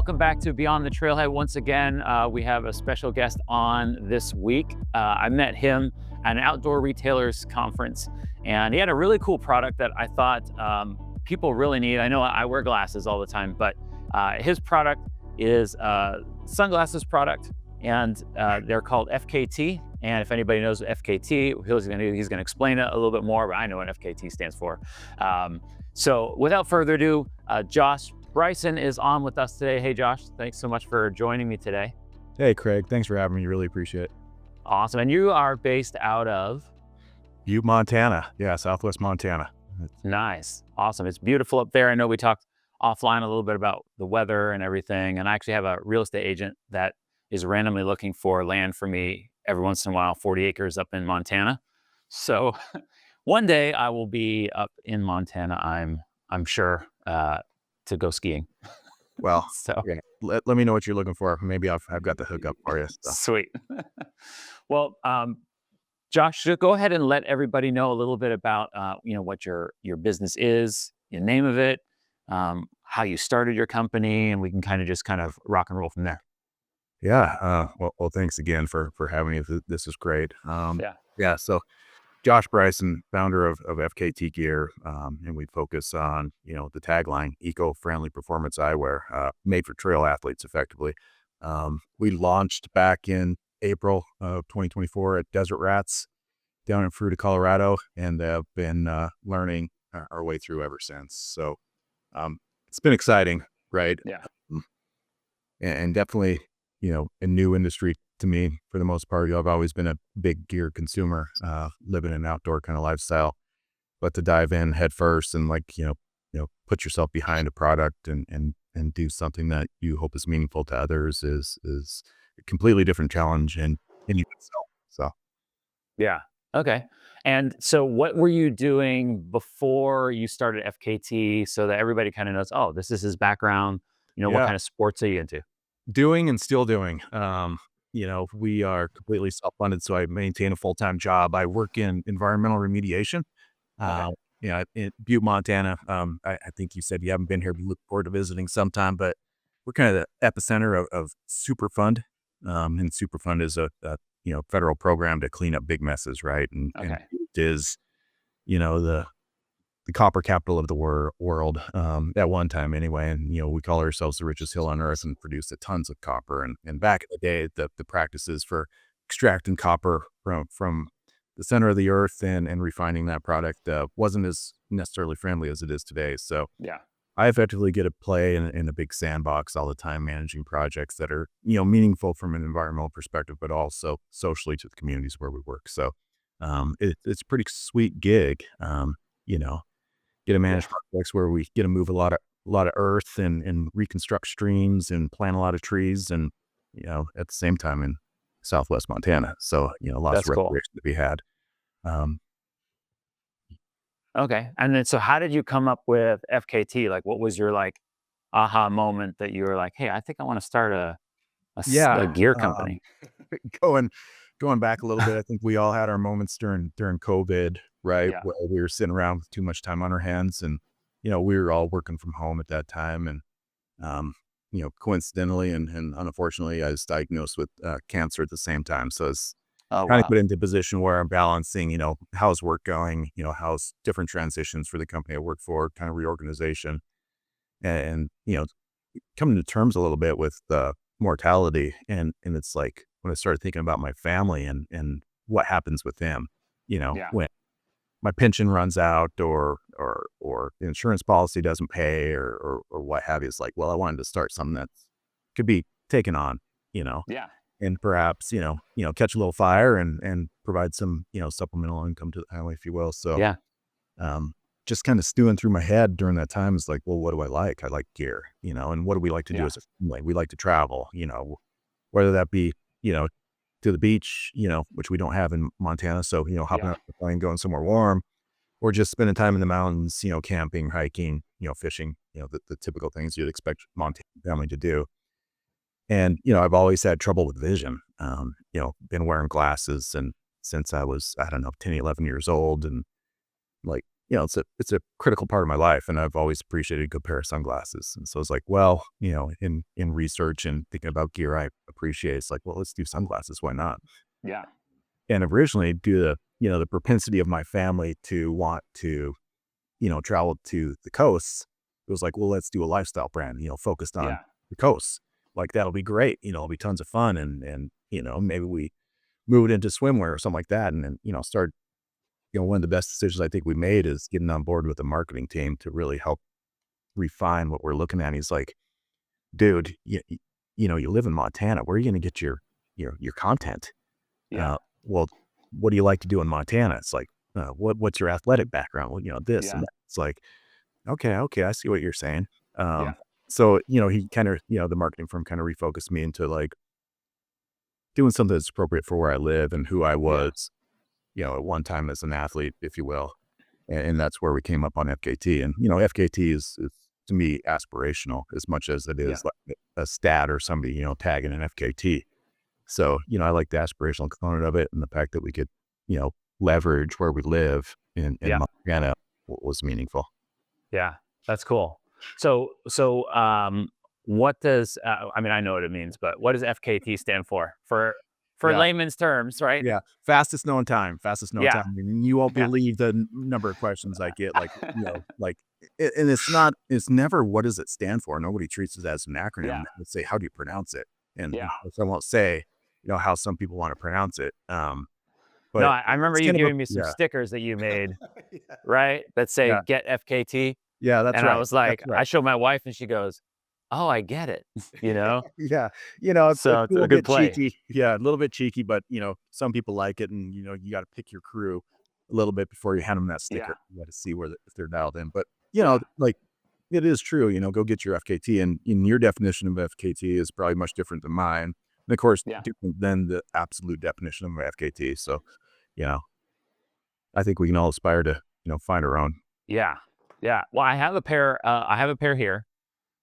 welcome back to Beyond the Trailhead. Once again, we have a special guest on this week. I met him at an outdoor retailers conference, and he had a really cool product that I thought people really need. I know I wear glasses all the time, but his product is a sunglasses product, and they're called FKT. And if anybody knows what FKT, he's going to explain it a little bit more, but I know what FKT stands for. So without further ado, Josh Bryson is on with us today. Hey, Josh, thanks so much for joining me today. Hey, Craig, thanks for having me. Really appreciate it. Awesome. And you are based out of? Butte, Montana. Yeah, Southwest Montana. Nice. Awesome. It's beautiful up there. I know we talked offline a little bit about the weather and everything. And I actually have a real estate agent that is randomly looking for land for me every once in a while, 40 acres up in Montana. So one day I will be up in Montana, I'm sure, to go skiing. Well, so yeah, let me know what you're looking for. Maybe I've got the hookup for you. So. Sweet. Well, Josh, go ahead and let everybody know a little bit about what your business is, the name of it, how you started your company, and we can kind of rock and roll from there. Yeah. Well, thanks again for having me. This is great. Yeah. So Josh Bryson, founder of FKT Gear, and we focus on, the tagline, eco-friendly performance eyewear, made for trail athletes effectively. We launched back in April of 2024 at Desert Rats down in Fruita, Colorado, and have been learning our way through ever since. So it's been exciting, right? Yeah. And definitely, a new industry to me for the most part. I've always been a big gear consumer, living an outdoor kind of lifestyle, but to dive in head first and put yourself behind a product and do something that you hope is meaningful to others is a completely different challenge in itself. So. Yeah. Okay. And so what were you doing before you started FKT so that everybody kind of knows, oh, this is his background, what kind of sports are you into? Doing and still doing. We are completely self-funded, so I maintain a full-time job. I work in environmental remediation. Okay. In Butte, Montana. I think you said you haven't been here, but look forward to visiting sometime. But we're kind of the epicenter of Superfund. And Superfund is a federal program to clean up big messes, right? And it is, the copper capital of the world, at one time anyway. And, we call ourselves the richest hill on earth and produce tons of copper. And back in the day, the practices for extracting copper from the center of the earth and refining that product wasn't as necessarily friendly as it is today. So yeah, I effectively get to play in a big sandbox all the time, managing projects that are, meaningful from an environmental perspective, but also socially to the communities where we work. So it's a pretty sweet gig, get to manage projects where we get to move a lot of earth and reconstruct streams and plant a lot of trees, and at the same time in Southwest Montana. So lots That's of cool. recreation to be had. Okay. And then so how did you come up with FKT? Like, what was your aha moment that you were like, hey, I think I want to start a gear company? Going back a little bit, I think we all had our moments during COVID, right? Yeah. Where we were sitting around with too much time on our hands, and we were all working from home at that time, and coincidentally and unfortunately, I was diagnosed with cancer at the same time. So it's kind of put into a position where I'm balancing, how's work going, how's different transitions for the company I work for, kind of reorganization, and coming to terms a little bit with mortality, and it's like when I started thinking about my family and what happens with them, when my pension runs out or the insurance policy doesn't pay or what have you. It's like, well, I wanted to start something that could be taken on, Yeah. and perhaps, catch a little fire and provide some, supplemental income to the family, if you will. So, Yeah. just kind of stewing through my head during that time is like, well, what do I like? I like gear, and what do we like to do as a family? We like to travel, whether that be, to the beach, which we don't have in Montana. So, hopping out the plane, going somewhere warm, or just spending time in the mountains, camping, hiking, fishing, the typical things you'd expect Montana family to do. And, I've always had trouble with vision, been wearing glasses and since I was, I don't know, 10, 11 years old. And like, it's a critical part of my life, and I've always appreciated a good pair of sunglasses. And so it's like, well, in research and thinking about gear, I appreciate. It's like, well, let's do sunglasses. Why not? Yeah. And originally, due to the propensity of my family to want to travel to the coasts, it was like, well, let's do a lifestyle brand, focused on Yeah. the coasts. Like that'll be great. It'll be tons of fun, and maybe we move it into swimwear or something like that, and then start. One of the best decisions I think we made is getting on board with the marketing team to really help refine what we're looking at. He's like, dude, you live in Montana. Where are you going to get your content? Yeah. Well, what do you like to do in Montana? It's like, what's your athletic background? Well, this and Yeah. that. It's like, okay, I see what you're saying. Yeah. So, he kind of, the marketing firm kind of refocused me into like doing something that's appropriate for where I live and who I Yeah. was, at one time as an athlete, if you will. And that's where we came up on FKT. And, FKT is to me aspirational as much as it Yeah. is like a stat or somebody, tagging an FKT. So, I like the aspirational component of it, and the fact that we could, leverage where we live in Yeah. Montana was meaningful. Yeah. That's cool. So, what does, I mean, I know what it means, but what does FKT stand for Yeah. layman's terms, right? Yeah. Fastest known time. Yeah. And you won't Yeah. believe the number of questions I get, like, like, and it's never, what does it stand for? Nobody treats it as an acronym. Yeah. They say, how do you pronounce it? And Yeah. of course I won't say, how some people want to pronounce it. No, But I remember it's you kind of a, giving me some yeah, stickers that you made, yeah, right? That say yeah, get FKT. yeah, that's And I right. was That's like, I right. showed my wife and she goes, "Oh, I get it." You know? Yeah, So it's it's a a little good bit play. cheeky. Yeah, a little bit cheeky, but, some people like it, and, you gotta pick your crew a little bit before you hand them that Yeah. sticker. You gotta see if they're dialed in, but, Yeah. like, it is true, go get your FKT, and in your definition of FKT is probably much different than mine, and of course, Yeah. different than the absolute definition of FKT, so, you know, I think we can all aspire to, find our own. Yeah. Yeah. Well, I have a pair here.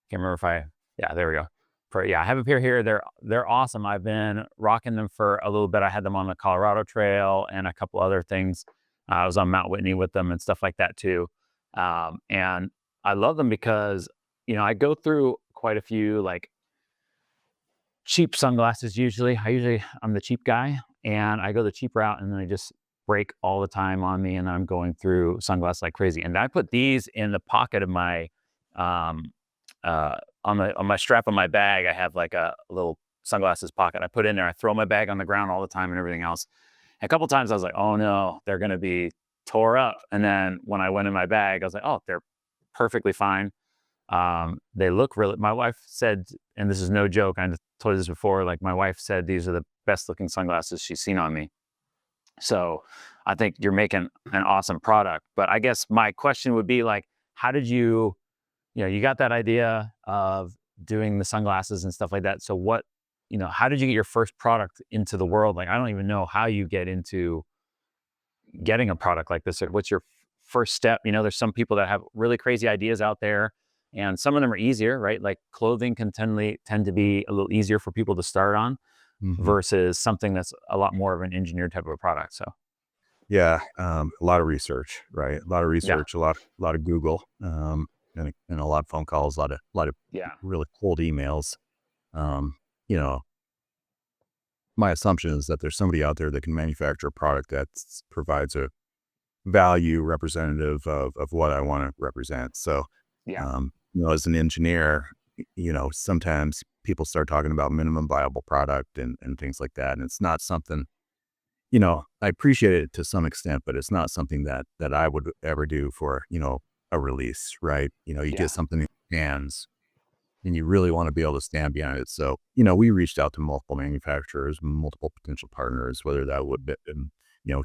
Can't remember if yeah, there we go. Yeah, I have a pair here. They're awesome. I've been rocking them for a little bit. I had them on the Colorado Trail and a couple other things. I was on Mount Whitney with them and stuff like that too. And I love them because, I go through quite a few like cheap sunglasses usually. I'm the cheap guy and I go the cheap route and then they just break all the time on me and I'm going through sunglasses like crazy. And I put these in the pocket of my um on my strap of my bag. I have like a little sunglasses pocket. I put in there, I throw my bag on the ground all the time and everything else. And a couple times I was like, oh no, they're gonna be tore up. And then when I went in my bag, I was like, oh, they're perfectly fine. They look really, my wife said, and this is no joke, I told you this before, like my wife said these are the best looking sunglasses she's seen on me. So I think you're making an awesome product. But I guess my question would be like, how did you got that idea of doing the sunglasses and stuff like that. So how did you get your first product into the world? Like, I don't even know how you get into getting a product like this. Or what's your first step? There's some people that have really crazy ideas out there and some of them are easier, right? Like clothing can tend to be a little easier for people to start on Mhm. versus something that's a lot more of an engineered type of a product. So Yeah, a lot of research, right? A lot of yeah, research, a lot of Google, and a lot of phone calls, a lot of yeah, really cold emails. Um, you know, my assumption is that there's somebody out there that can manufacture a product that provides a value representative of what I want to represent. So, yeah, as an engineer, sometimes people start talking about minimum viable product and things like that, and it's not something. I appreciate it to some extent, but it's not something that I would ever do for, a release, right? You yeah, get something in your hands and you really want to be able to stand behind it. So, we reached out to multiple manufacturers, multiple potential partners, whether that would be in,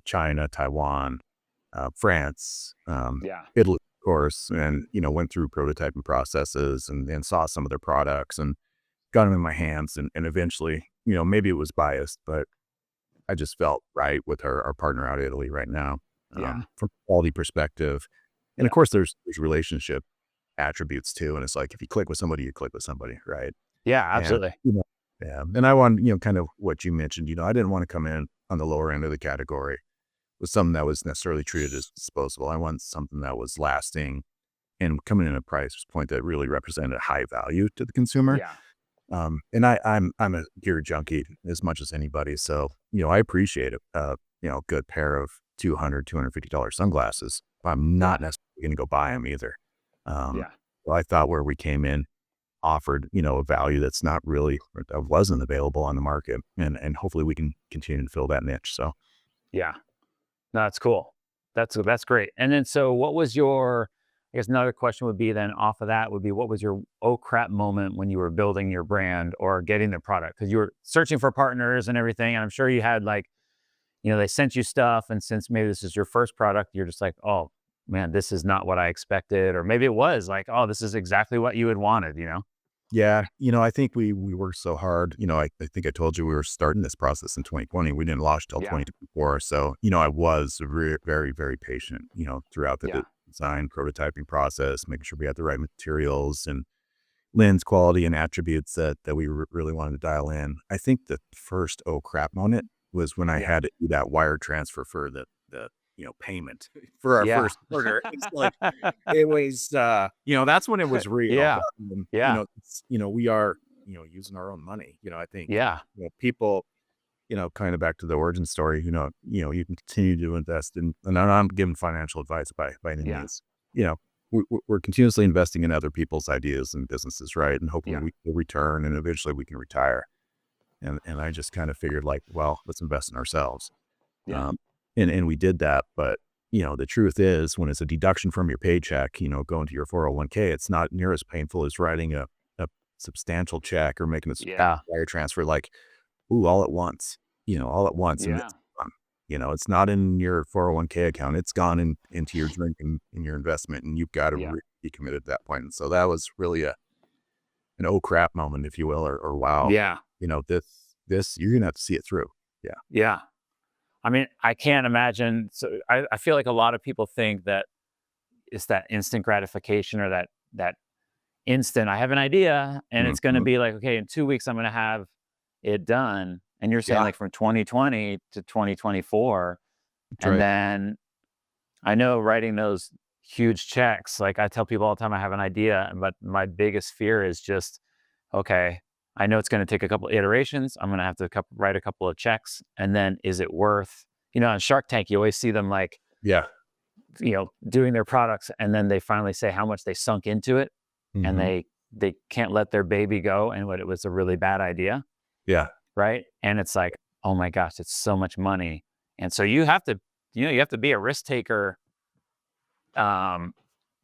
China, Taiwan, France, yeah, Italy, of course, and, went through prototyping processes and saw some of their products and got them in my hands. And eventually, maybe it was biased, but I just felt right with our partner out of Italy right now, yeah, from a quality perspective. And of yeah, course, there's relationship attributes too. And it's like, if you click with somebody, you click with somebody, right? yeah, And, absolutely. yeah. And I want, kind of what you mentioned, I didn't want to come in on the lower end of the category. was something that was necessarily treated as disposable. I wanted something that was lasting and coming in at a price point that really represented high value to the consumer. Yeah. And I'm a gear junkie as much as anybody. So, I appreciate a good pair of $250 sunglasses. But I'm not Yeah. necessarily going to go buy them either. Um, Yeah. well, I thought where we came in offered, a value that's not really, or that wasn't available on the market. And hopefully we can continue to fill that niche. So, Yeah. No, that's cool. That's great. And then, so what was your, I guess another question would be then off of that would be, what was your oh crap moment when you were building your brand or getting the product? Because you were searching for partners and everything. And I'm sure you had like, they sent you stuff. And since maybe this is your first product, you're just like, oh man, this is not what I expected. Or maybe it was like, oh, this is exactly what you had wanted. yeah, I think we worked so hard. I think I told you we were starting this process in 2020. We didn't launch till Yeah. 2024. So, I was very, very patient, throughout the Yeah. design prototyping process, making sure we had the right materials and lens quality and attributes that we really wanted to dial in. I think the first oh crap moment was when I Yeah. had to do that wire transfer for the payment for our Yeah. first order. It's like it was that's when it was real. Yeah. Yeah. We are using our own money. I think Yeah. people kind of back to the origin story. You can continue to invest in, and I'm not giving financial advice by any Yeah. means. You know, we're continuously investing in other people's ideas and businesses, right? And hopefully Yeah. we will return, and eventually we can retire. And I just kind of figured like, well, let's invest in ourselves. Yeah. Um, and we did that, but the truth is, when it's a deduction from your paycheck, going to your 401k, it's not near as painful as writing a substantial check or making a substantial Yeah. wire transfer, like, ooh, all at once, all at once. And Yeah. it's gone. It's not in your 401k account. It's gone into your drink and in your investment, and you've got to Yeah. be committed at that point. And so that was really an oh crap moment, if you will, or wow, Yeah. this you're gonna have to see it through. Yeah. Yeah. I mean, I can't imagine. So I feel like a lot of people think that it's that instant gratification or that instant, I have an idea and it's going to Mhm. be like, okay, in 2 weeks, I'm going to have it done. And you're saying Yeah, like from 2020 to 2024. that's And right. then I know writing those huge checks, like I tell people all the time, I have an idea, but my biggest fear is just, okay, I know it's going to take a couple iterations. I'm going to have to write a couple of checks. And then is it worth, on Shark Tank, you always see them like, Yeah. doing their products. And then they finally say how much they sunk into it. And Mhm. they can't let their baby go. And what it was a really bad idea. Yeah. Right. And it's like, oh my gosh, it's so much money. And so you have to, you have to be a risk taker, um,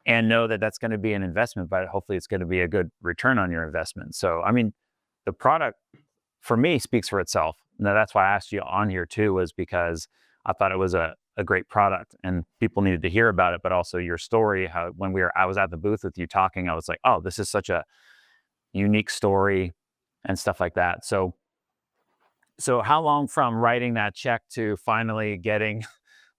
and know that that's going to be an investment, but hopefully it's going to be a good return on your investment. So, I mean, the product for me speaks for itself. Now, that's why I asked you on here too, was because I thought it was a great product and people needed to hear about it, but also your story, how when I was at the booth with you talking, I was like, oh, this is such a unique story and stuff like that. So how long from writing that check to finally getting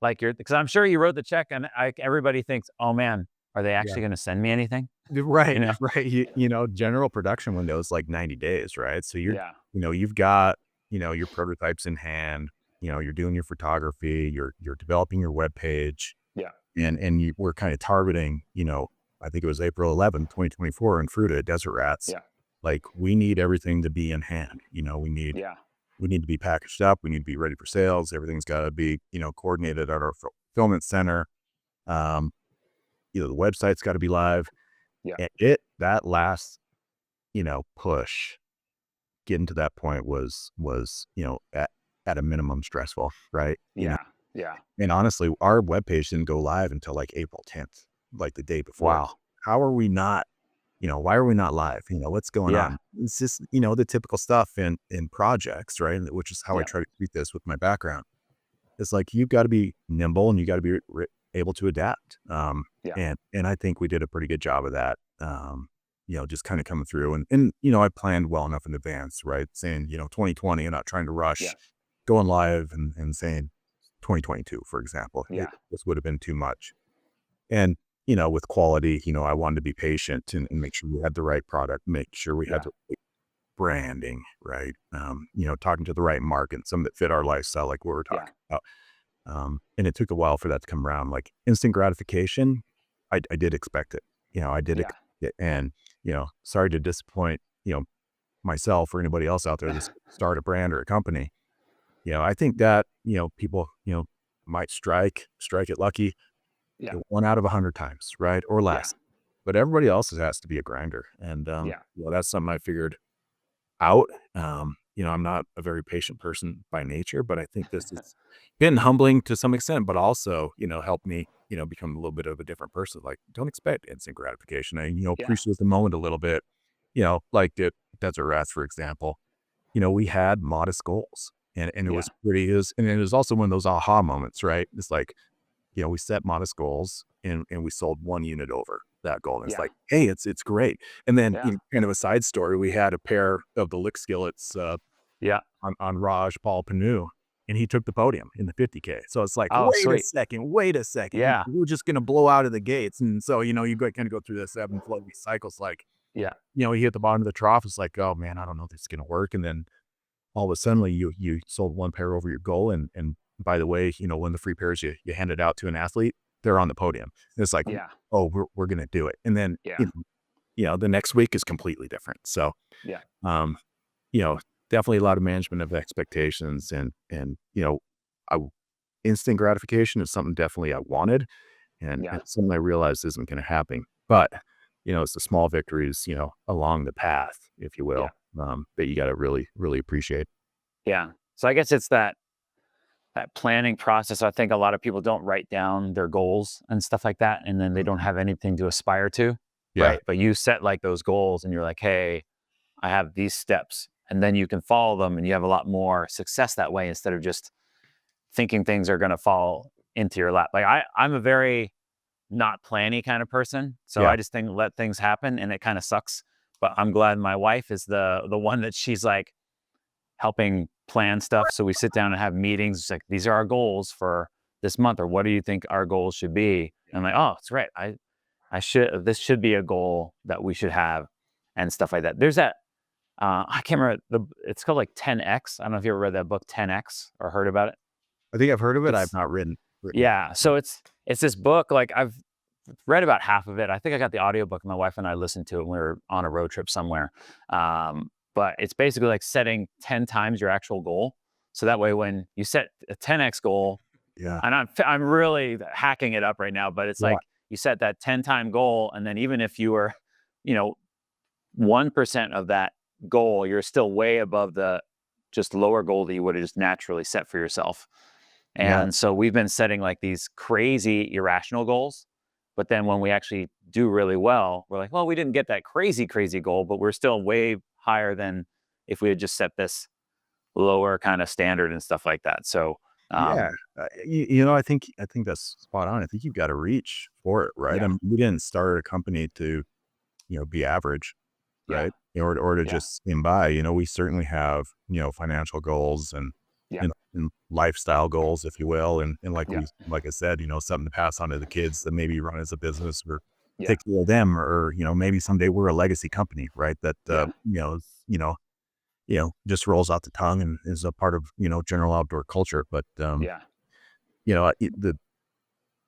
like because I'm sure you wrote the check and everybody thinks, oh man, are they Yeah. actually going to send me anything? You Right, know? right. General production window is like 90 days, right? So Yeah. you've got, your prototypes in hand, you're doing your photography, you're developing your web page, Yeah. and we're kind of targeting, I think it was April 11th, 2024 in Fruita, Desert Rats. Yeah. Like we need everything to be in hand. Yeah. We need to be packaged up. We need to be ready for sales. Everything's got to be, coordinated at our fulfillment center. Um, the website's got to be live. Yeah. And that last, push, getting to that point was, at a minimum stressful, right? Yeah. Yeah. And honestly, our webpage didn't go live until like April 10th, like the day before. Wow. How are we not, why are we not live? What's going Yeah. on? It's just, the typical stuff in projects, right? Which is how I Yeah. try to treat this with my background. It's like, you've got to be nimble and you got to be able to adapt. Yeah. And I think we did a pretty good job of that. Just kind of coming through and I planned well enough in advance, right? Saying, 2020 and not trying to rush Yeah. going live and saying 2022, for example, Yeah. this would have been too much. And, with quality, I wanted to be patient and make sure we had the right product, make sure we had Yeah. the right branding, right? Talking to the right market, some that fit our lifestyle, like what we're Yeah. talking about. And it took a while for that to come around. Like instant gratification, I did expect it. I did Yeah. expect it. And, sorry to disappoint, myself or anybody else out there that's start a brand or a company. I think that, people, might strike it lucky, Yeah. 1 out of 100 times, right? Or Yeah. less. But everybody else has to be a grinder. And, Yeah. that's something I figured out. I'm not a very patient person by nature, but I think this has been humbling to some extent, but also, helped me, become a little bit of a different person. Like, don't expect instant gratification. I, Yeah. appreciate the moment a little bit, like the Desert Rats, for example. We had modest goals and Yeah. and it was also one of those aha moments, right? It's like, we set modest goals and we sold 1 unit over that goal. And it's Yeah. like, hey, it's great. And then Yeah. kind of a side story, we had a pair of the lick skillets Yeah. on Raj Paul Panu, and he took the podium in the 50K. So it's like, Oh, sweet. wait a second. Yeah. We're just gonna blow out of the gates. And so, you kind of go through this ebb and flow of these cycles. Like, Yeah. you hit the bottom of the trough. It's like, oh man, I don't know if this is gonna work. And then all of a sudden you sold one pair over your goal. And by the way, when the free pairs you handed out to an athlete, they're on the podium. And it's like, Yeah. oh, we're gonna do it. And then Yeah. the next week is completely different. So Yeah. um, definitely a lot of management of expectations and I instant gratification is something definitely I wanted and Yeah. something I realized isn't gonna happen. But it's the small victories, along the path, if you will, Yeah. that you gotta really, really appreciate. Yeah. So I guess it's that planning process. I think a lot of people don't write down their goals and stuff like that, and then they don't have anything to aspire to, Yeah. right? But you set like those goals, and you're like, hey, I have these steps, and then you can follow them, and you have a lot more success that way instead of just thinking things are going to fall into your lap. Like I'm a very not planny kind of person, so Yeah. I just think let things happen, and it kind of sucks. But I'm glad my wife is the one that she's like helping plan stuff. So we sit down and have meetings. It's like, these are our goals for this month, or what do you think our goals should be? And I'm like, oh, that's right. This should be a goal that we should have and stuff like that. There's that, I can't remember it's called like 10X. I don't know if you ever read that book 10X or heard about it. I think I've heard of it. I've It's, not written it. yeah. So it's this book, like I've read about half of it. I think I got the audiobook. My wife and I listened to it when we were on a road trip somewhere. But it's basically like setting 10 times your actual goal. So that way, when you set a 10X goal, Yeah. and I'm really hacking it up right now, but it's Yeah. like you set that 10-time goal. And then even if you were, you know, 1% of that goal, you're still way above the just lower goal that you would have just naturally set for yourself. Yeah. And so we've been setting like these crazy irrational goals. But then when we actually do really well, we're like, well, we didn't get that crazy, crazy goal, but we're still way higher than if we had just set this lower kind of standard and stuff like that. So, Yeah. I think that's spot on. I think you've got to reach for it, right? I yeah, mean, we didn't start a company to, be average, yeah, right? Or to yeah, just skim by. We certainly have, financial goals and, yeah, and lifestyle goals, if you will. And yeah, like I said, something to pass on to the kids that maybe run as a business or yeah, take care of them, or, maybe someday we're a legacy company, right? That, yeah, just rolls out the tongue and is a part of, general outdoor culture. But, yeah, you know, it, the,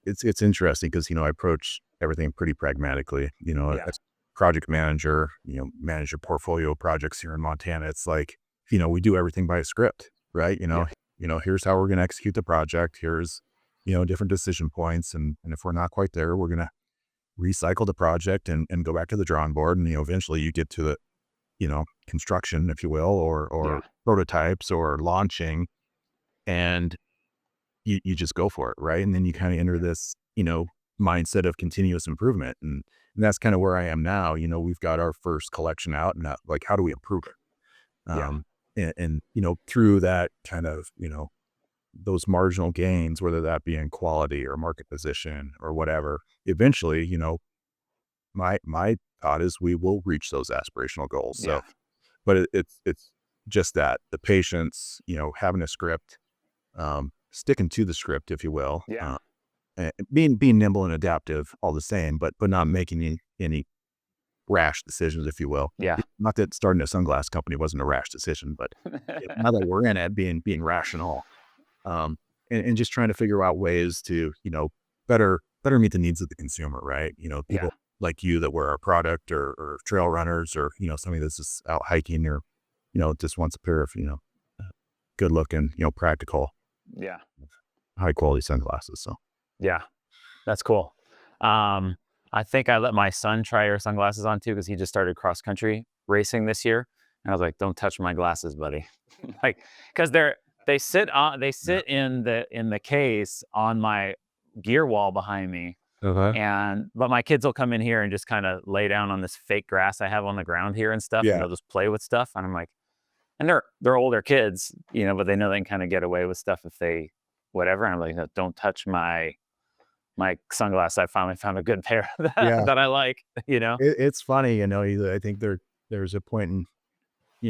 it's interesting because, I approach everything pretty pragmatically, yeah, as project manager, manage a portfolio of projects here in Montana. It's like, we do everything by a script, right? yeah, Here's how we're going to execute the project. Here's, different decision points. And if we're not quite there, we're going to recycle the project and go back to the drawing board. And, eventually you get to the, construction, if you will, or yeah, prototypes or launching, and you just go for it. Right. And then you kind of enter this, mindset of continuous improvement. And that's kind of where I am now. We've got our first collection out and like, how do we improve it? yeah, And through that kind of, those marginal gains, whether that be in quality or market position or whatever, eventually, my thought is we will reach those aspirational goals. So, yeah, but it's just that the patience, having a script, sticking to the script, if you will, yeah, and being nimble and adaptive all the same, but not making any rash decisions, if you will. yeah, Not that starting a sunglass company wasn't a rash decision, but now that we're in it, being rational. and just trying to figure out ways to, better meet the needs of the consumer, right? Yeah. People like you that wear our product, or trail runners, or, somebody that's just out hiking, or, just wants a pair of, uh, good looking, practical, Yeah. high quality sunglasses. So Yeah. That's cool. I think I let my son try your sunglasses on too, because he just started cross country racing this year. And I was like, don't touch my glasses, buddy. Like, because they yeah. sit in the case on my gear wall behind me. Okay. But my kids will come in here and just kind of lay down on this fake grass I have on the ground here and stuff, and Yeah. they'll just play with stuff. And I'm like, and they're older kids, but they know they can kind of get away with stuff if they whatever. And I'm like, no, don't touch my sunglasses. I finally found a good pair that, Yeah. that I like, It's funny, I think there's a point in,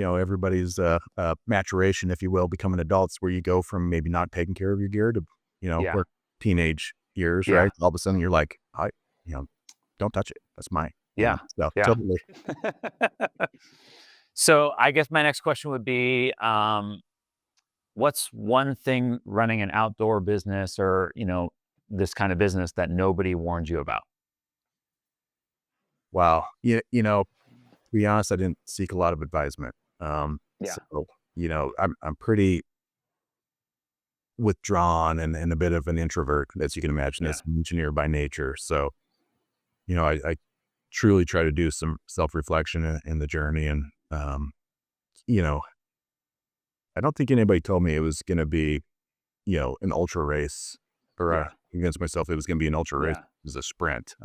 everybody's maturation, if you will, becoming adults, where you go from maybe not taking care of your gear to, Yeah. where teenage years, Yeah. right? All of a sudden you're like, you know, don't touch it. That's mine. Yeah. So Yeah. totally. So I guess my next question would be, what's one thing running an outdoor business or, this kind of business that nobody warned you about? Wow. To be honest, I didn't seek a lot of advisement. Yeah. So, I'm pretty withdrawn and a bit of an introvert, as you can imagine, Yeah. as an engineer by nature. So, I truly try to do some self-reflection in the journey. And, you know, I don't think anybody told me it was going to be, an ultra race, or Yeah. convinced myself it was going to be an ultra race. Yeah. It was a sprint.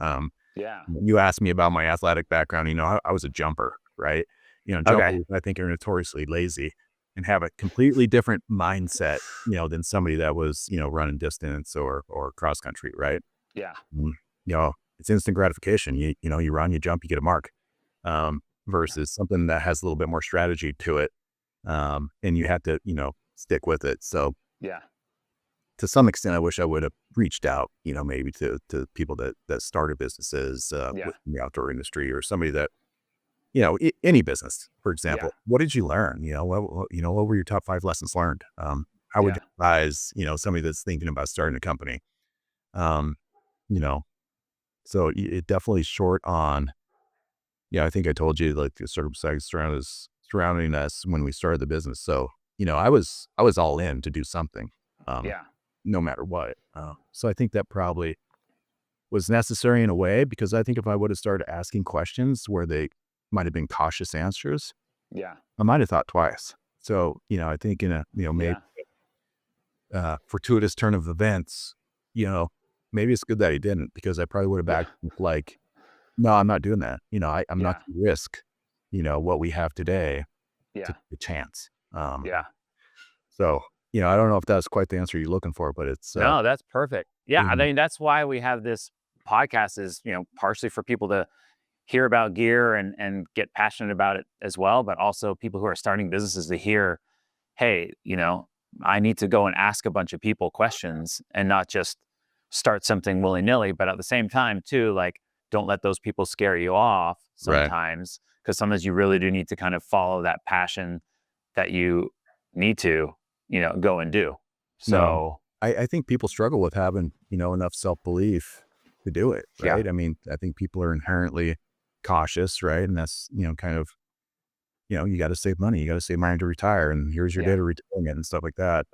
Yeah. You asked me about my athletic background. I was a jumper, right? Okay. Jumpers, I think, are notoriously lazy and have a completely different mindset, than somebody that was, running distance or cross country, right? Yeah. Mm, it's instant gratification. You run, you jump, you get a mark, versus something that has a little bit more strategy to it. And you have to, stick with it. So Yeah. to some extent, I wish I would have reached out, maybe to people that started businesses, Yeah. within the outdoor industry, or somebody that, any business, for Yeah. example. What did you learn? What were your top 5 lessons learned? How would Yeah. you advise, somebody that's thinking about starting a company? Um, you know, so it definitely short on, I think I told you, like, the circumstances surrounding us when we started the business. So, I was all in to do something, um, Yeah. no matter what. So I think that probably was necessary in a way, because I think if I would have started asking questions where they might have been cautious answers, Yeah. I might have thought twice. So, I think in a, maybe Yeah. fortuitous turn of events, maybe it's good that he didn't, because I probably would have Yeah. backed like, no, I'm not doing that. I'm not Yeah. going to risk, what we have today to Yeah. take a chance. Yeah. So, I don't know if that's quite the answer you're looking for, but it's, No, that's perfect. Yeah. I you mean, that's why we have this podcast is, partially for people to hear about gear and get passionate about it as well, but also people who are starting businesses to hear, hey, I need to go and ask a bunch of people questions and not just start something willy-nilly. But at the same time, too, like, don't let those people scare you off right. sometimes, because sometimes you really do need to kind of follow that passion that you need to, go and do. No, So, I think people struggle with having, enough self-belief to do it. yeah, Right. I mean, I think people are inherently cautious, right? And that's, kind of, you got to save money, you got to save money to retire, and here's your yeah, date of retirement and stuff like that.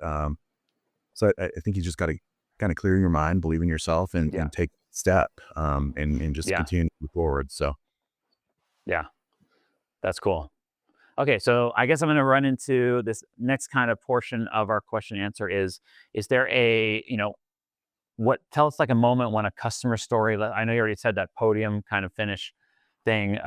So I think you just got to kind of clear your mind, believe in yourself, and, yeah, take a step, and just yeah, continue to move forward. So, yeah. That's cool. Okay, so I guess I'm going to run into this next kind of portion of our question and answer is there a, tell us like a moment when a customer story, I know you already said that podium kind of finish thing,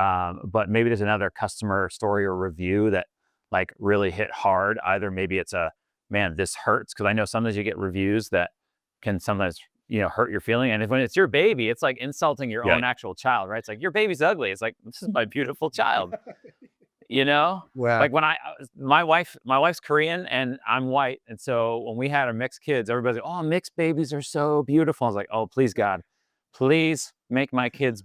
but maybe there's another customer story or review that like really hit hard. Either maybe it's a, man, this hurts. Cause I know sometimes you get reviews that can sometimes, hurt your feeling. And if when it's your baby, it's like insulting your yeah. own actual child, right? It's like, your baby's ugly. It's like, this is my beautiful child. You know? Well, Like when my wife's Korean and I'm white, and so when we had our mixed kids, everybody's like, "Oh, mixed babies are so beautiful." I was like, "Oh, please God, please make my kids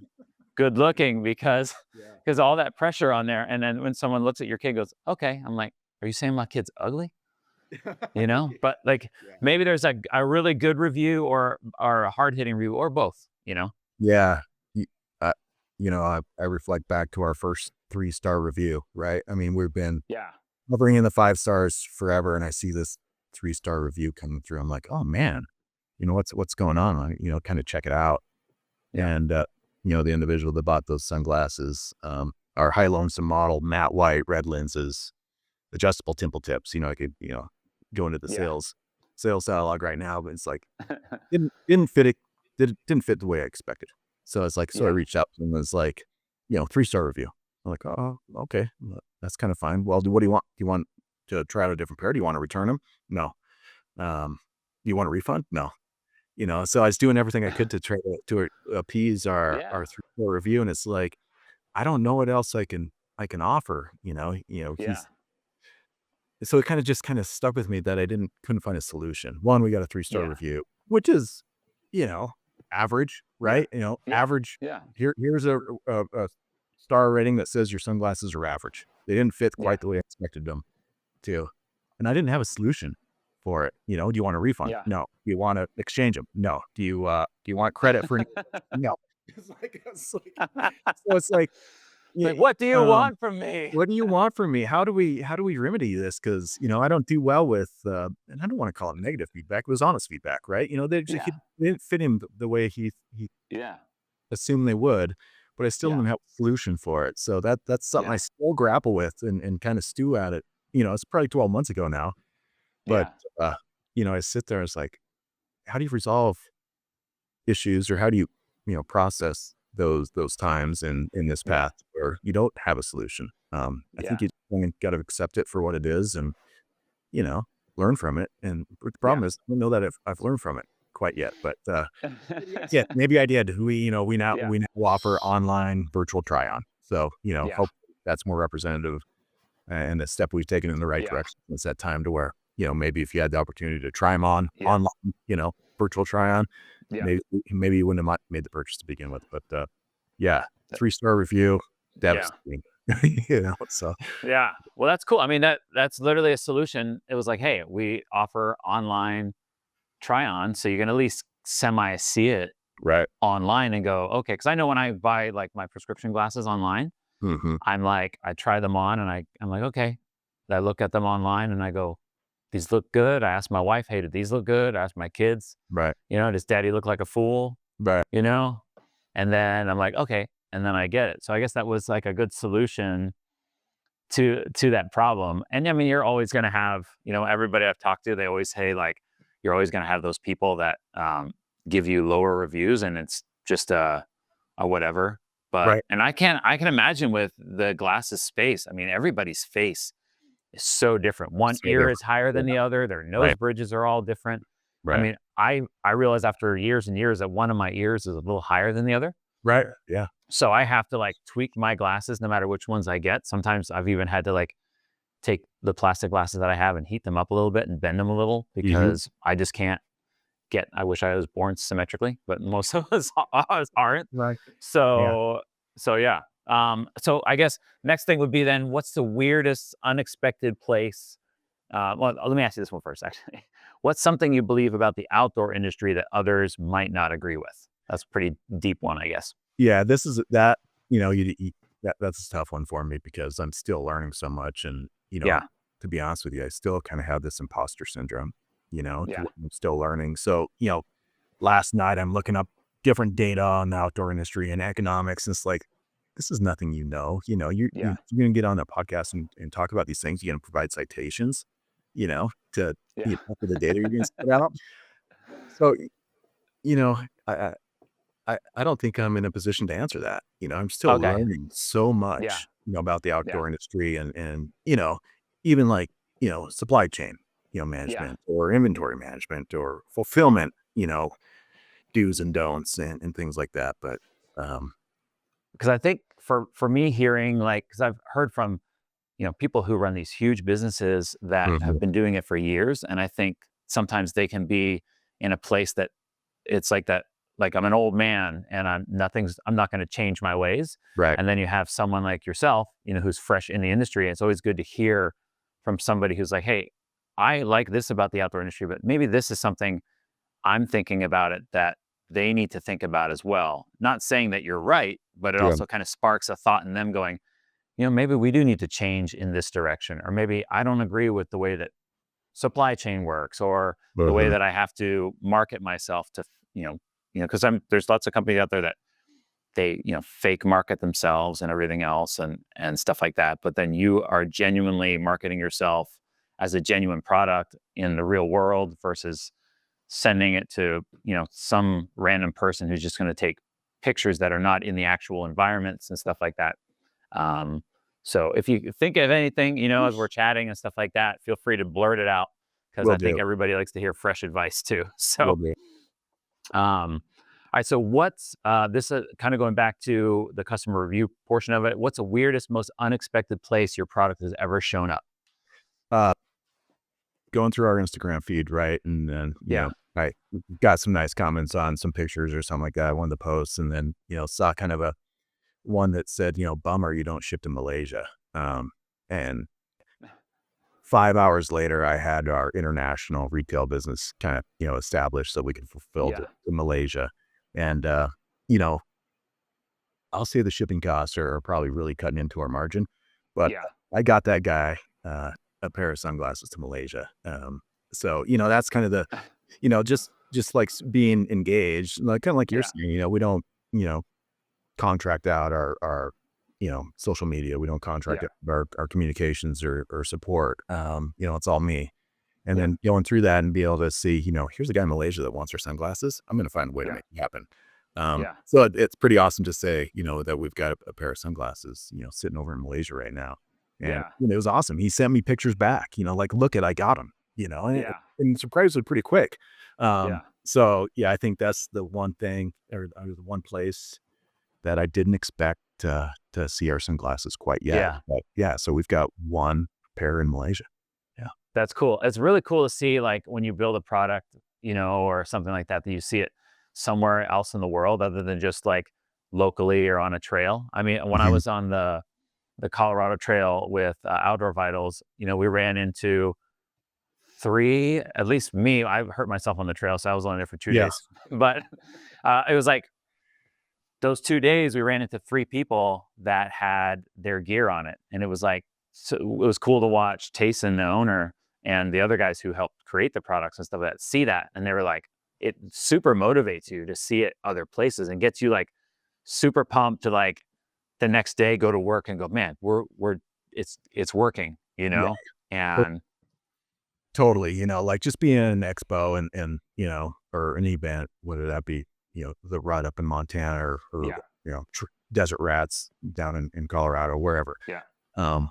good looking because yeah. because all that pressure on there." And then when someone looks at your kid and goes, "Okay," I'm like, "Are you saying my kid's ugly?" but like Yeah. maybe there's a really good review or a hard hitting review or both. Yeah. Y- Uh, I reflect back to our first 3-star review, right? I mean, we've been Yeah. hovering in the 5 stars forever, and I see this 3-star review coming through. I'm like, oh man, what's going on? Kind of check it out. Yeah. And the individual that bought those sunglasses, our high lonesome model, matte white, red lenses, adjustable temple tips. I could go into the Yeah. sales dialogue right now, but it's like didn't fit it. Didn't fit the way I expected. So it's like, so I Yeah. reached out to him and was like, 3-star review. I'm like, oh, okay, well, that's kind of fine. Well, what do you want? Do you want to try out a different pair? Do you want to return them? No. Do you want a refund? No. So I was doing everything I could to try to appease Yeah. our 3-star review, and it's like, I don't know what else I can offer. Yeah. So it kind of stuck with me that I couldn't find a solution. One, we got a 3-star Yeah. review, which is, you know, average, Yeah. right? Yeah. Average. Yeah. Here's a star rating that says your sunglasses are average. They didn't fit Yeah. quite the way I expected them to, and I didn't have a solution for it. Do you want a refund? Yeah. No. Do you want to exchange them? No. Do you want credit for any? No. So it's like, Like, yeah, what do you want from me? what do you want from me? How do we remedy this? Because I don't do well with, and I don't want to call it negative feedback. It was honest feedback, right? Yeah. They didn't fit him the way he Yeah. assumed they would, but I still Yeah. didn't have a solution for it. So that's something I Yeah. still grapple with and kind of stew at it. It's probably 12 months ago now, but Yeah. I sit there. It's like, how do you resolve issues, or how do you process those times in this Yeah. path where you don't have a solution? I think Yeah. you got to accept it for what it is, and you know learn from it. And the Yeah. problem is, I don't know that I've learned from it quite yet. But yeah, maybe I did. Yeah. We now offer online virtual try on. So Yeah. hope that's more representative, and a step we've taken in the right Yeah. direction. It's that time to where maybe if you had the opportunity to try them on Yeah. online, virtual try on, Yeah. maybe you wouldn't have made the purchase to begin with. But yeah, Th 3-star review, Yeah. devastating. So Yeah. Well, that's cool. I mean, that's literally a solution. It was like, "Hey, we offer online try-on, so you can at least semi see it right. online and go, okay." Because I know when I buy, like, my prescription glasses online, Mhm. I'm like I try them on and I'm like, "Okay." I look at them online and I go, "These look good." I ask my wife, "Hey, did these look good?" I ask my kids, Right. "Does daddy look like a fool?" Right. You know? And then I'm like, "Okay." And then I get it. So I guess that was like a good solution to that problem. And I mean, you're always gonna have, everybody I've talked to, they always say like, you're always gonna have those people that give you lower reviews and it's just a whatever. But Right. and I can imagine with the glasses space, I mean, everybody's face is so different. One So ear different. is higher Yeah. than the other, their nose Right. bridges are all different. I Right. mean, I realized after years and years that one of my ears is a little higher than the other. Right. Yeah. So I have to like tweak my glasses no matter which ones I get. Sometimes I've even had to like take the plastic glasses that I have and heat them up a little bit and bend them a little Mhm. because I just can't I wish I was born symmetrically, but most of us aren't. Right. Yeah. So yeah. So I guess next thing would be then what's the weirdest unexpected place? Well, let me ask you this one first, actually. What's something you believe about the outdoor industry that others might not agree with? That's a pretty deep one, I guess. Yeah. This is that, that's a tough one for me because I'm still learning so much. And, Yeah. to be honest with you, I still kind of have this imposter syndrome, to Yeah. where I'm still learning. So, last night I'm looking up different data on the outdoor industry and economics. And it's like, this is nothing, Yeah. you're going to get on a podcast and talk about these things. You're going to provide citations, to, Yeah. for the data you're going to spit out. So, you know, I, I don't think I'm in a position to answer that. I'm still Okay. learning so Yeah. much, about the Yeah. outdoor industry and even like, supply chain, Yeah. management or inventory management or fulfillment, do's and don'ts and things like that. But Because I think for me hearing like, because I've heard from people who run these huge businesses that have Mhm. been doing it for years, and I think sometimes they can be in a place that it's like that. Like I'm an old man, and I'm not going to change my ways. Right. And then you have someone like yourself, who's fresh in the industry. And it's always good to hear from somebody who's like, hey, I like this about the outdoor industry, but maybe this is something I'm thinking about it that they need to think about as well. Not saying that you're right, but it Yeah. also kind of sparks a thought in them going, maybe we do need to change in this direction, or maybe I don't agree with the way that supply chain works, or the way Uh-huh. that I have to market myself to, because there's lots of companies out there that they, fake market themselves and everything else and stuff like that. But then you are genuinely marketing yourself as a genuine product in the real world versus sending it to, some random person who's just going to take pictures that are not in the actual environments and stuff like that. Um, so if you think of anything, as we're chatting and stuff like that, feel free to blurt it out because Will I think do. everybody likes to hear fresh advice too. Will So, do. all right. So what's this kind of going back to the customer review portion of it? What's the weirdest, most unexpected place your product has ever shown up? Uh, Going through our Instagram feed, right? And then, Yeah. I got some nice comments on some pictures or something like that, one of the posts, and then, saw kind of a one that said, bummer you don't ship to Malaysia. And 5 hours later, I had our international retail business kind of, established so we could fulfill Yeah. to Malaysia. And, you know, I'll say the shipping costs are probably really cutting into our margin, but Yeah. I got that guy a pair of sunglasses to Malaysia. So, that's kind of the, just like being engaged, like kind of like you're Yeah. saying, we don't, you know, contract out our social media. We don't contract Yeah. out our communications or support. It's all me. And Yeah. then going through that and be able to see, here's a guy in Malaysia that wants our sunglasses. I'm going to find a way to Yeah. make it happen. Yeah. So it's pretty awesome to say, that we've got a pair of sunglasses, sitting over in Malaysia right now. And Yeah. it was awesome. He sent me pictures back, like, look at, I got them, Yeah. and surprisingly pretty quick. Yeah. So yeah, I think that's the one thing or the one place that I didn't expect to see our sunglasses quite yet. Yeah. But yeah, so we've got one pair in Malaysia. Yeah. That's cool. It's really cool to see, like, when you build a product, or something like that, that you see it somewhere else in the world other than just like locally or on a trail. I mean, when I Mhm. was on the Colorado Trail with Outdoor Vitals, we ran into three, at least me, I hurt myself on the trail, so I was only there for 2 Yeah. days. But it was like those 2 days we ran into three people that had their gear on it. And it was like, so it was cool to watch Tayson, the owner, and the other guys who helped create the products and stuff like that, see that. And they were like, it super motivates you to see it other places and gets you like super pumped to like the next day go to work and go, man, it's working, Yeah. And Totally, like just being in an expo and or an event, whether that be, the rut up in Montana or yeah, desert rats down in Colorado, wherever. yeah, Um,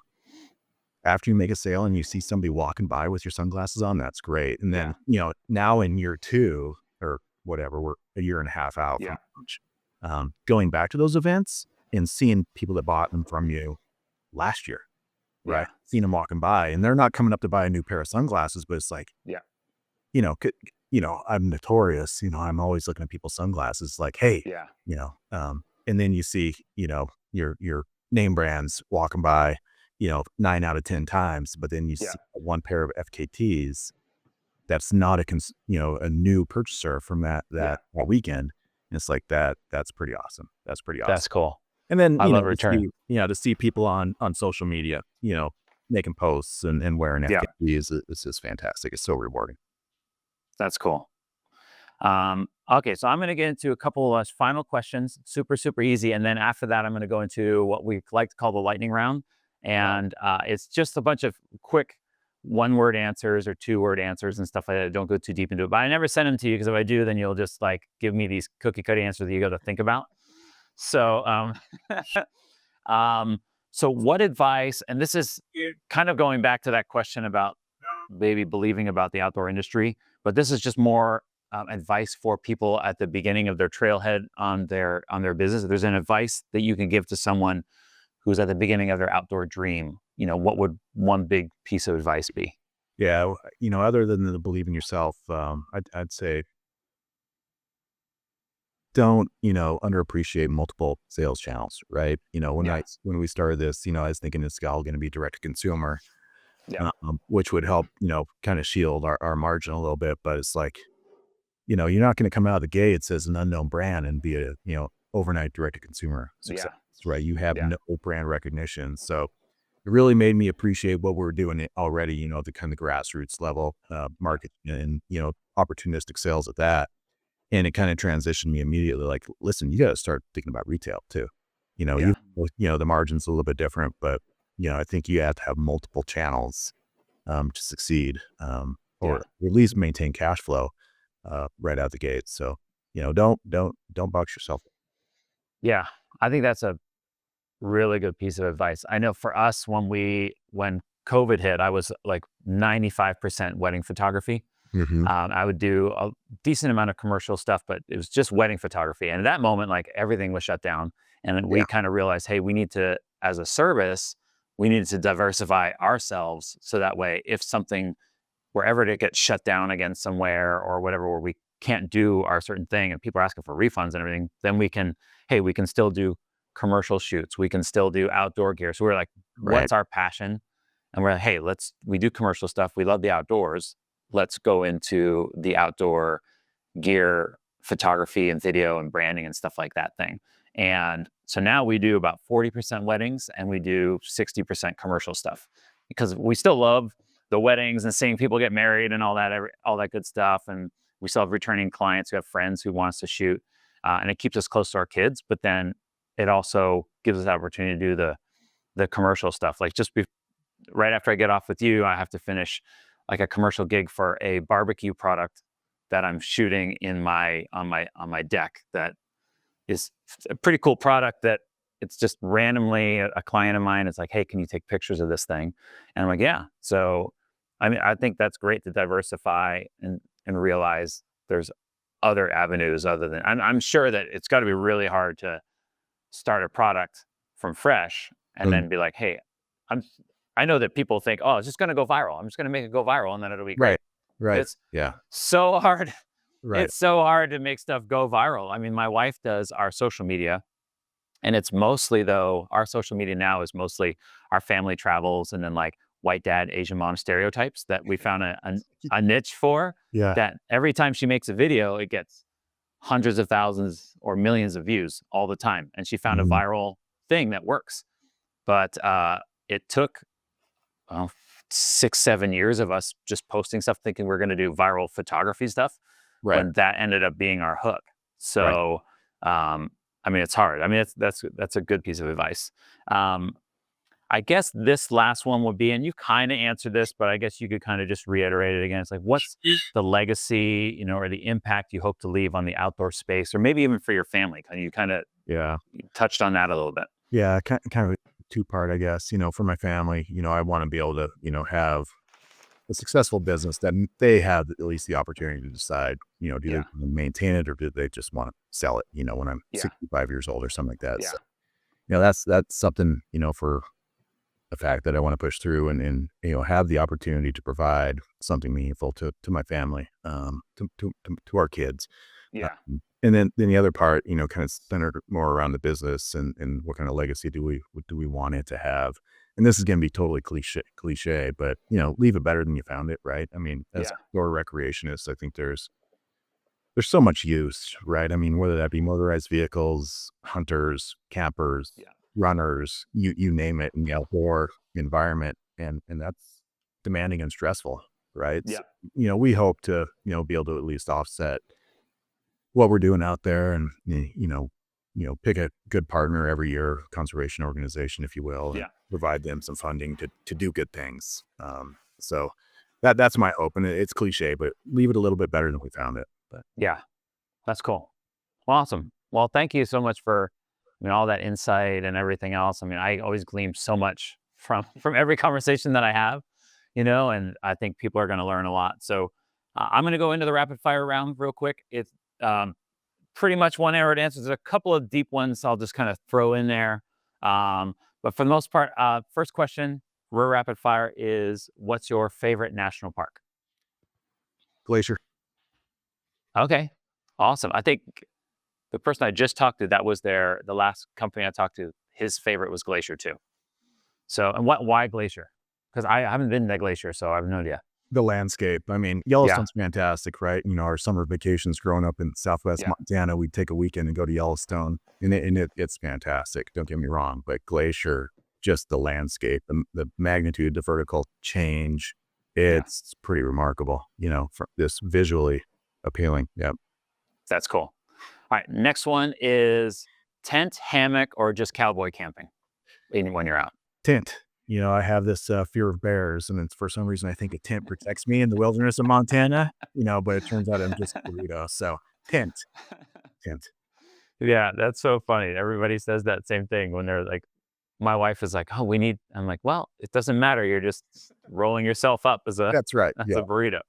After you make a sale and you see somebody walking by with your sunglasses on, that's great. And yeah, then, now in year 2 or whatever, we're a year and a half out yeah, from launch, going back to those events and seeing people that bought them from you last year, right? yeah, Seeing them walking by and they're not coming up to buy a new pair of sunglasses, but it's like, yeah, you know, c I'm notorious, I'm always looking at people's sunglasses like, "Hey," yeah, and then you see, your name brands walking by, 9 out of 10 times, but then you yeah, see one pair of FKTs that's not a new purchaser from yeah. that weekend. And it's like that's pretty awesome. That's pretty That's awesome. cool. And then, I love return. to see people on social media, making posts and wearing Yeah, FKTs is just fantastic. It's so rewarding. that's cool. Okay, so I'm going to get into a couple of final questions, super, super easy. And then after that, I'm going to go into what we like to call the lightning round. And it's just a bunch of quick 1-word answers or 2-word answers and stuff like that. Don't go too deep into it. But I never send them to you because if I do, then you'll just like give me these cookie cutter answers that you got to think about. So, um, so what advice, and this is kind of going back to that question about maybe believing about the outdoor industry, but this is just more advice for people at the beginning of their trailhead on their business. If there's an advice that you can give to someone who's at the beginning of their outdoor dream, what would one big piece of advice be? Yeah, other than the believe in yourself, I'd say don't, underappreciate multiple sales channels, right? When Yeah, when we started this, I was thinking it's all going to be direct to consumer. Yeah. which would help, kind of shield our margin a little bit. But it's like, you're not going to come out of the gates as an unknown brand and be a, overnight direct to consumer success, Yeah. right? You have Yeah. no brand recognition. So it really made me appreciate what we're doing already, the kind of grassroots level, market and, opportunistic sales at that. And it kind of transitioned me immediately. Like, listen, you got to start thinking about retail too. Yeah. Even, the margin's a little bit different, but, I think you have to have multiple channels, to succeed, or Yeah. at least maintain cash flow, right out the gate. So, don't box yourself. Yeah. I think that's a really good piece of advice. I know for us, when COVID hit, I was like 95% wedding photography. Hmm. I would do a decent amount of commercial stuff, but it was just wedding photography. And at that moment, like everything was shut down. And then Yeah. we kind of realized, hey, we need to, as a service, we needed to diversify ourselves. So that way, if something were ever to get shut down again somewhere or whatever, where we can't do our certain thing and people are asking for refunds and everything, then we can still do commercial shoots. We can still do outdoor gear. So we're like, Right. what's our passion? And we're like, hey, we do commercial stuff. We love the outdoors. Let's go into the outdoor gear photography and video and branding and stuff like that thing. And so now we do about 40% weddings and we do 60% commercial stuff because we still love the weddings and seeing people get married and all that good stuff. And we still have returning clients who have friends who want us to shoot, and it keeps us close to our kids. But then it also gives us the opportunity to do the commercial stuff. Like right after I get off with you, I have to finish like a commercial gig for a barbecue product that I'm shooting on my deck. That is a pretty cool product. That it's just randomly a client of mine. It's like, hey, can you take pictures of this thing? And I'm like, yeah. So, I mean, I think that's great to diversify and realize there's other avenues other than. I'm sure that it's got to be really hard to start a product from fresh and Mm. then be like, hey, I'm I know that people think, oh, it's just going to go viral. I'm just going to make it go viral and then it'll be great. Right. Right. It's Yeah. so hard. Right. It's so hard to make stuff go viral. I mean, my wife does our social media, and it's mostly though our social media now is mostly our family travels and then like white dad Asian mom stereotypes that we found a niche for. Yeah. That every time she makes a video, it gets hundreds of thousands or millions of views all the time, and she found a Mhm. viral thing that works. But it took well, 6, 7 years of us just posting stuff, thinking we're going to do viral photography stuff, Right. when that ended up being our hook. Right. So, I mean, it's hard. I mean, that's a good piece of advice. Um, I guess this last one would be, and you kind of answered this, but I guess you could kind of just reiterate it again. It's like, what's the legacy, or the impact you hope to leave on the outdoor space, or maybe even for your family? You kind of Yeah. touched on that a little bit. Yeah. Kind of a two-part, I guess, for my family, I want to be able to, have a successful business that they have at least the opportunity to decide, do they Yeah, maintain it or do they just want to sell it, when I'm yeah, 65 years old or something like that. yeah, So, that's something, for a fact that I want to push through and, have the opportunity to provide something meaningful to my family, to our kids. yeah, And then the other part, kind of centered more around the business and what kind of legacy do we want it to have? And this is going to be totally cliche, but leave it better than you found it, right? I mean, as yeah, a recreationist, I think there's so much use, right? I mean, whether that be motorized vehicles, hunters, campers, yeah, runners, you name it in the outdoor environment, and that's demanding and stressful, right? yeah, So, we hope to be able to at least offset what we're doing out there and pick a good partner every year, conservation organization, if you will, and yeah, provide them some funding to do good things. So that's my hope, and it's cliche, but leave it a little bit better than we found it. But yeah. That's cool. Well, awesome. Well, thank you so much for all that insight and everything else. I mean, I always glean so much from every conversation that I have, and I think people are going to learn a lot. So I'm going to go into the rapid fire round real quick. It's um, pretty much one arrowed answers. There's a couple of deep ones I'll just kind of throw in there. But for the most part, first question, real rapid fire is, what's your favorite national park? Glacier. Okay, awesome. I think the person I just talked to, that was the last company I talked to, his favorite was Glacier too. So, and why Glacier? Because I haven't been to that glacier, so I have no idea. The landscape. I mean, Yeah. Yellowstone's fantastic, right? Our summer vacations growing up in Southwest Yeah. Montana, we'd take a weekend and go to Yellowstone, and it's fantastic. Don't get me wrong, but Glacier, just the landscape, the magnitude, the vertical change, Yeah. it's pretty remarkable. For this visually appealing. Yeah, That's cool. All right. Next one is tent, hammock, or just cowboy camping when you're out. tent. I have this fear of bears, and it's for some reason I think a tent protects me in the wilderness of Montana. But it turns out I'm just a burrito. So tent, tent. Yeah, that's so funny. Everybody says that same thing when they're like, my wife is like, "Oh, we need." I'm like, "Well, it doesn't matter. You're just rolling yourself up as a That's right. as Yeah, a burrito."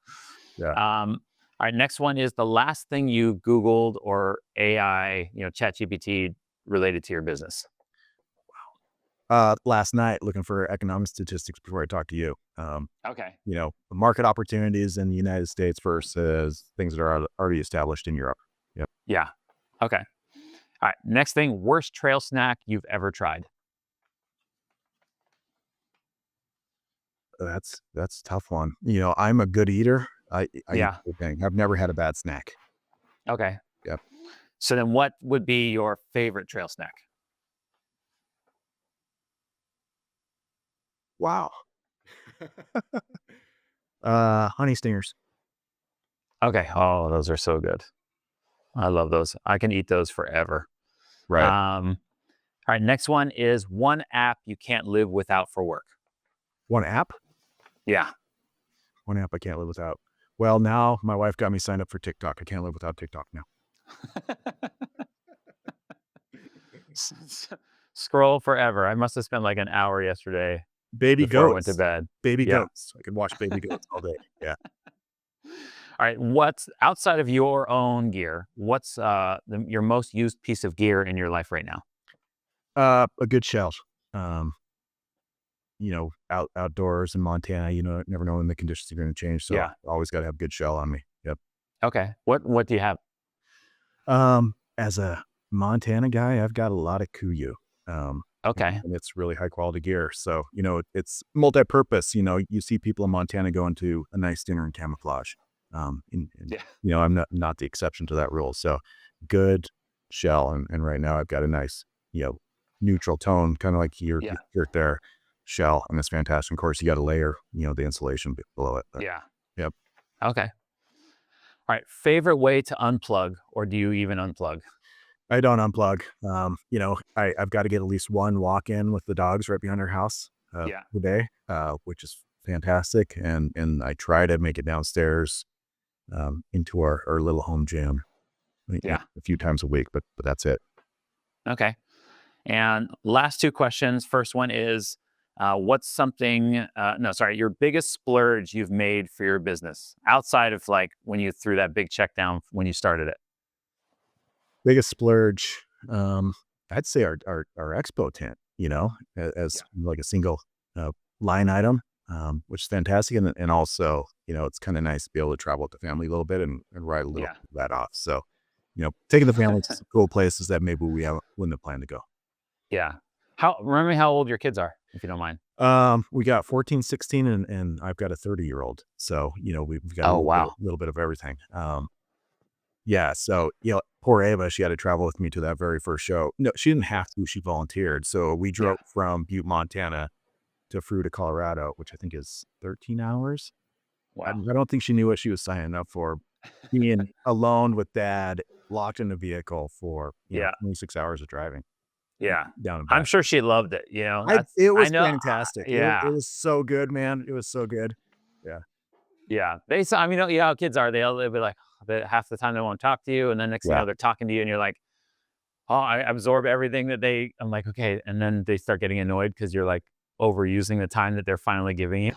yeah. All right, next one is the last thing you Googled or AI, ChatGPT related to your business. Last night looking for economic statistics before I talk to you. Okay. Market opportunities in the United States versus things that are already established in Europe. Yep. Yeah. Okay. All right. Next thing, worst trail snack you've ever tried. That's a tough one. I'm a good eater. I eat Yeah. everything. I've never had a bad snack. Okay. Yep. So then what would be your favorite trail snack? Wow. Honey stingers. Okay. Oh, those are so good. I love those. I can eat those forever. Right. All right. Next one is one app you can't live without for work. One app? Yeah. One app I can't live without. Well, now my wife got me signed up for TikTok. I can't live without TikTok now. Scroll forever. I must have spent like an hour yesterday Baby before I went to goats. bed. Baby Yeah. goats. I could watch baby goats all day. Yeah. All right. What's outside of your own gear? What's your most used piece of gear in your life right now? A good shell. Outdoors in Montana, never know when the conditions are going to change. So Yeah. always got to have good shell on me. Yep. Okay. What do you have? As a Montana guy, I've got a lot of Kuyu. Okay. And it's really high quality gear. So, it's multi-purpose. You see people in Montana going to a nice dinner in camouflage. Yeah. I'm not the exception to that rule. So good shell. And right now I've got a nice, neutral tone, kind of like your Yeah. shirt there, shell. And it's fantastic. Of course, you got to layer, the insulation below it. But, Yeah. yep. Okay. All right. Favorite way to unplug, or do you even unplug? I don't unplug. I've got to get at least one walk in with the dogs right behind our house Yeah. a day, which is fantastic. And I try to make it downstairs into our little home gym Yeah. a few times a week, but that's it. Okay. And last two questions. First one is, what's something? No, sorry. Your biggest splurge you've made for your business outside of like when you threw that big check down when you started it. Biggest splurge, I'd say our expo tent, as like a single line item, which is fantastic. And also, it's kind of nice to be able to travel with the family a little bit and write a little Yeah. bit of that off. So, taking the family to some cool places that maybe wouldn't have planned to go. Yeah. Remind me how old your kids are, if you don't mind. We got 14, 16, and I've got a 30-year-old. So, we've got Oh, wow. little bit of everything. Yeah. So, poor Ava, she had to travel with me to that very first show. No, she didn't have to. She volunteered. So we drove from Butte, Montana to Fruita, Colorado, which I think is 13 hours. Wow. I don't think she knew what she was signing up for. Being alone with dad, locked in a vehicle for 26 hours of driving. Yeah. Down and I'm back. sure she loved it. It was I know. fantastic. Yeah. It was so good, man. It was so good. Yeah. Yeah. I mean, how kids are. They'll be like, half the time they won't talk to you. And then next thing you know, they're talking to you and you're like, oh, I absorb everything I'm like, okay. And then they start getting annoyed because you're like overusing the time that they're finally giving you.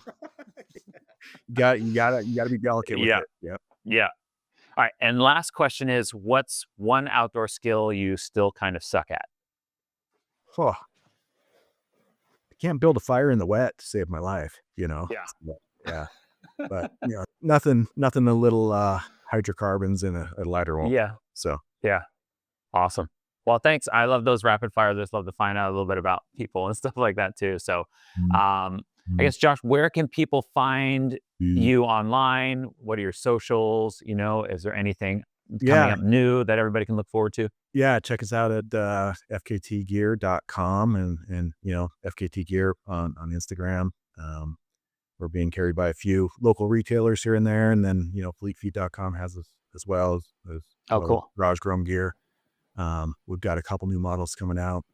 You gotta be delicate with it. Yep. Yeah. All right. And last question is, what's one outdoor skill you still kind of suck at? Oh, I can't build a fire in the wet to save my life, Yeah. Yeah. But, nothing a little hydrocarbons in a lighter won't. Yeah. So, Yeah. Awesome. Well, thanks. I love those rapid fires. I just love to find out a little bit about people and stuff like that too. So, I guess, Josh, where can people find Mm. you online? What are your socials? You know, is there anything coming Yeah. up new that everybody can look forward to? Yeah. Check us out at fktgear.com and, FKT Gear on Instagram. We're being carried by a few local retailers here and there. And then, fleetfeet.com has us as well as Oh, cool. garage grown gear. We've got a couple new models coming out.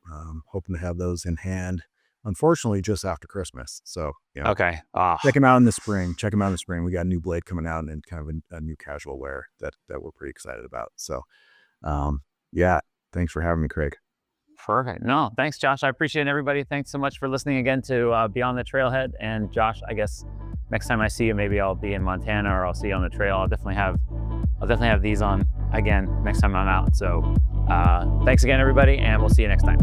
Hoping to have those in hand, unfortunately, just after Christmas. So, Okay. check them out in the spring. Check them out in the spring. We got a new blade coming out and kind of a new casual wear that we're pretty excited about. So, yeah, thanks for having me, Craig. Perfect. No, thanks, Josh. I appreciate it, everybody. Thanks so much for listening again to Beyond the Trailhead. And Josh, I guess next time I see you, maybe I'll be in Montana or I'll see you on the trail. I'll definitely have these on again next time I'm out. So thanks again, everybody, and we'll see you next time.